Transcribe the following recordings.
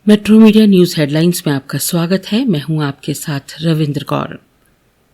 Metro media news headlines में आपका स्वागत है। मैं हूं आपके साथ रविंद्र कौर।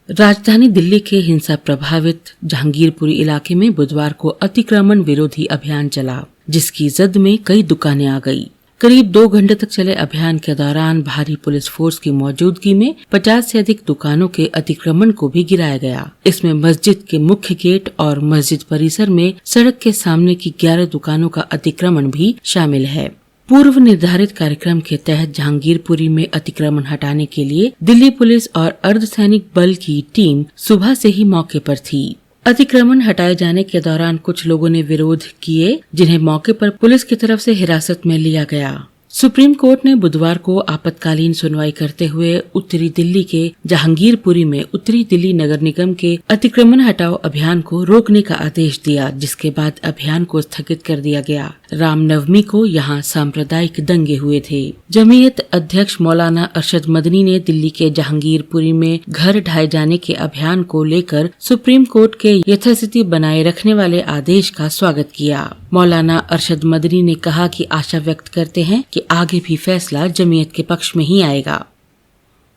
राजधानी दिल्ली के हिंसा प्रभावित जहांगीरपुरी इलाके में बुधवार को अतिक्रमण विरोधी अभियान चला, जिसकी जद में कई दुकानें आ गई। करीब 2 घंटे तक चले अभियान के दौरान भारी पुलिस फोर्स की मौजूदगी में 50 से अधिक दुकानों के अतिक्रमण को भी गिराया गया। इसमें मस्जिद के मुख्य गेट और मस्जिद परिसर में सड़क के सामने की 11 दुकानों का अतिक्रमण भी शामिल है। पूर्व निर्धारित कार्यक्रम के तहत जहांगीरपुरी में अतिक्रमण हटाने के लिए दिल्ली पुलिस और अर्धसैनिक बल की टीम सुबह से ही मौके पर थी। अतिक्रमण हटाए जाने के दौरान कुछ लोगों ने विरोध किए, जिन्हें मौके पर पुलिस की तरफ से हिरासत में लिया गया। सुप्रीम कोर्ट ने बुधवार को आपातकालीन सुनवाई करते हुए उत्तरी दिल्ली के जहांगीरपुरी में उत्तरी दिल्ली नगर निगम के अतिक्रमण हटाओ अभियान को रोकने का आदेश दिया, जिसके बाद अभियान को स्थगित कर दिया गया। रामनवमी को यहां सांप्रदायिक दंगे हुए थे। जमीयत अध्यक्ष मौलाना अरशद मदनी ने दिल्ली के जहांगीरपुरी में घर ढाए जाने के अभियान को लेकर सुप्रीम कोर्ट के यथास्थिति बनाए रखने वाले आदेश का स्वागत किया। मौलाना अरशद मदनी ने कहा कि आशा व्यक्त करते हैं कि आगे भी फैसला जमीयत के पक्ष में ही आएगा।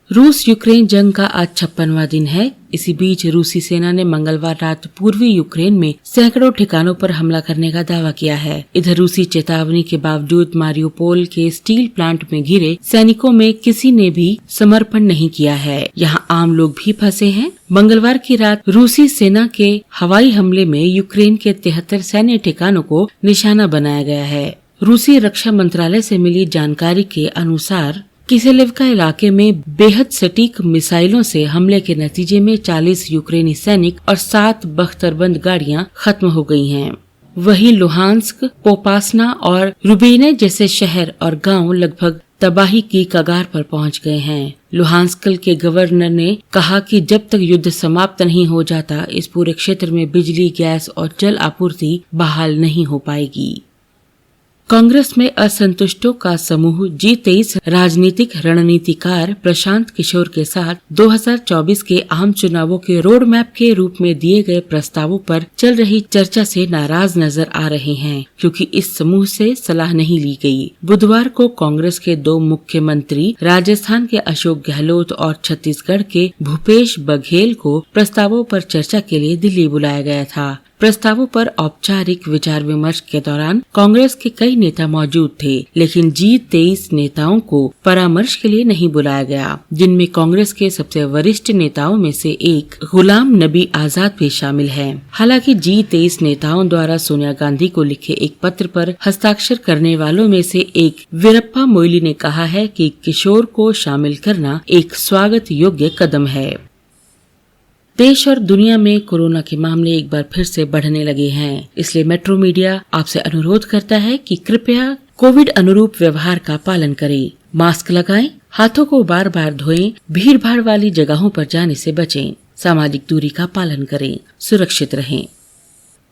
रूस यूक्रेन जंग का आज 56वां दिन है। इसी बीच रूसी सेना ने मंगलवार रात पूर्वी यूक्रेन में सैकड़ों ठिकानों पर हमला करने का दावा किया है। इधर रूसी चेतावनी के बावजूद मारियोपोल के स्टील प्लांट में घिरे सैनिकों में किसी ने भी समर्पण नहीं किया है। यहां आम लोग भी फंसे हैं। मंगलवार की रात रूसी सेना के हवाई हमले में यूक्रेन के 73 सैन्य ठिकानों को निशाना बनाया गया है। रूसी रक्षा मंत्रालय से मिली जानकारी के अनुसार किसेलेवका इलाके में बेहद सटीक मिसाइलों से हमले के नतीजे में 40 यूक्रेनी सैनिक और 7 बख्तरबंद गाड़ियां खत्म हो गई हैं। वहीं लुहांस्क, पोपासना और रुबेने जैसे शहर और गांव लगभग तबाही की कगार पर पहुंच गए हैं। लुहांस्क के गवर्नर ने कहा कि जब तक युद्ध समाप्त नहीं हो जाता, इस पूरे क्षेत्र में बिजली, गैस और जल आपूर्ति बहाल नहीं हो पाएगी। कांग्रेस में असंतुष्टों का समूह G23 राजनीतिक रणनीतिकार प्रशांत किशोर के साथ 2024 के आम चुनावों के रोड मैप के रूप में दिए गए प्रस्तावों पर चल रही चर्चा से नाराज नजर आ रहे हैं, क्योंकि इस समूह से सलाह नहीं ली गई। बुधवार को कांग्रेस के 2 मुख्यमंत्री राजस्थान के अशोक गहलोत और छत्तीसगढ़ के भूपेश बघेल को प्रस्तावों पर चर्चा के लिए दिल्ली बुलाया गया था। प्रस्तावों पर औपचारिक विचार विमर्श के दौरान कांग्रेस के कई नेता मौजूद थे, लेकिन G23 नेताओं को परामर्श के लिए नहीं बुलाया गया, जिनमें कांग्रेस के सबसे वरिष्ठ नेताओं में से एक गुलाम नबी आजाद भी शामिल है। हालांकि G23 नेताओं द्वारा सोनिया गांधी को लिखे एक पत्र पर हस्ताक्षर करने वालों में से एक वीरप्पा मोइली ने कहा है कि किशोर को शामिल करना एक स्वागत योग्य कदम है। देश और दुनिया में कोरोना के मामले एक बार फिर से बढ़ने लगे हैं, इसलिए मेट्रो मीडिया आपसे अनुरोध करता है कि कृपया कोविड अनुरूप व्यवहार का पालन करें। मास्क लगाएं, हाथों को बार बार धोएं, भीड़ भाड़ वाली जगहों पर जाने से बचें, सामाजिक दूरी का पालन करें, सुरक्षित रहें।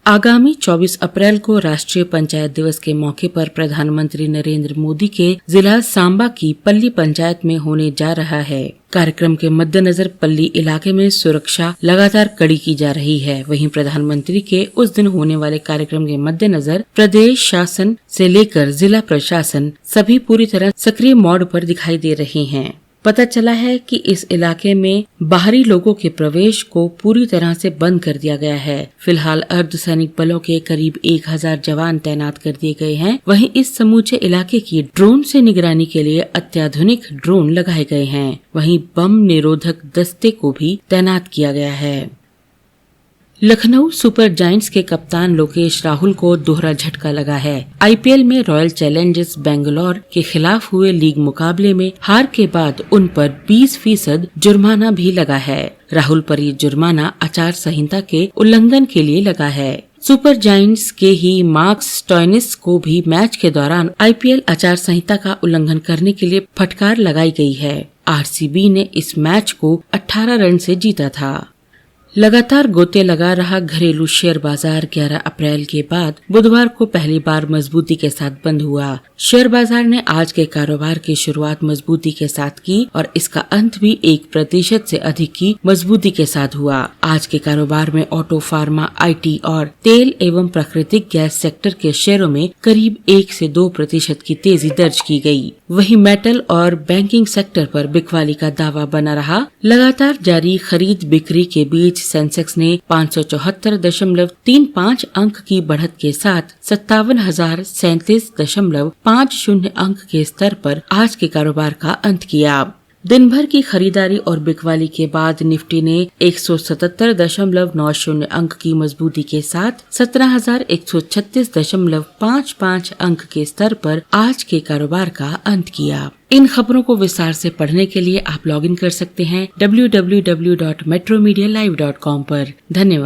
आगामी 24 अप्रैल को राष्ट्रीय पंचायत दिवस के मौके पर प्रधानमंत्री नरेंद्र मोदी के जिला सांबा की पल्ली पंचायत में होने जा रहा है। कार्यक्रम के मद्देनजर पल्ली इलाके में सुरक्षा लगातार कड़ी की जा रही है। वहीं प्रधानमंत्री के उस दिन होने वाले कार्यक्रम के मद्देनजर प्रदेश शासन से लेकर जिला प्रशासन सभी पूरी तरह सक्रिय मोड पर दिखाई दे रहे हैं। पता चला है कि इस इलाके में बाहरी लोगों के प्रवेश को पूरी तरह से बंद कर दिया गया है। फिलहाल अर्धसैनिक बलों के करीब 1000 जवान तैनात कर दिए गए हैं। वहीं इस समूचे इलाके की ड्रोन से निगरानी के लिए अत्याधुनिक ड्रोन लगाए गए हैं। वहीं बम निरोधक दस्ते को भी तैनात किया गया है। लखनऊ सुपर जायंट्स के कप्तान लोकेश राहुल को दोहरा झटका लगा है। IPL में रॉयल चैलेंजर्स बेंगलोर के खिलाफ हुए लीग मुकाबले में हार के बाद उन पर 20% जुर्माना भी लगा है। राहुल पर ये जुर्माना आचार संहिता के उल्लंघन के लिए लगा है। सुपर जायंट्स के ही मार्क्स स्टोइनिस को भी मैच के दौरान IPL आचार संहिता का उल्लंघन करने के लिए फटकार लगाई गई है। RCB ने इस मैच को 18 रन से जीता था। लगातार गोते लगा रहा घरेलू शेयर बाजार 11 अप्रैल के बाद बुधवार को पहली बार मजबूती के साथ बंद हुआ। शेयर बाजार ने आज के कारोबार की शुरुआत मजबूती के साथ की और इसका अंत भी 1% से अधिक की मजबूती के साथ हुआ। आज के कारोबार में ऑटो, फार्मा, IT और तेल एवं प्राकृतिक गैस सेक्टर के शेयरों में करीब 1 से 2% की तेजी दर्ज की गई। वहीं मेटल और बैंकिंग सेक्टर पर बिकवाली का दावा बना रहा। लगातार जारी खरीद बिक्री के बीच सेंसेक्स ने 574.35 अंक की बढ़त के साथ 57,037.50 अंक के स्तर पर आज के कारोबार का अंत किया। दिन भर की खरीदारी और बिकवाली के बाद निफ्टी ने 177.90 अंक की मजबूती के साथ 17,136.55 अंक के स्तर पर आज के कारोबार का अंत किया। इन खबरों को विस्तार से पढ़ने के लिए आप लॉगिन कर सकते हैं www.metromedialive.com पर। धन्यवाद।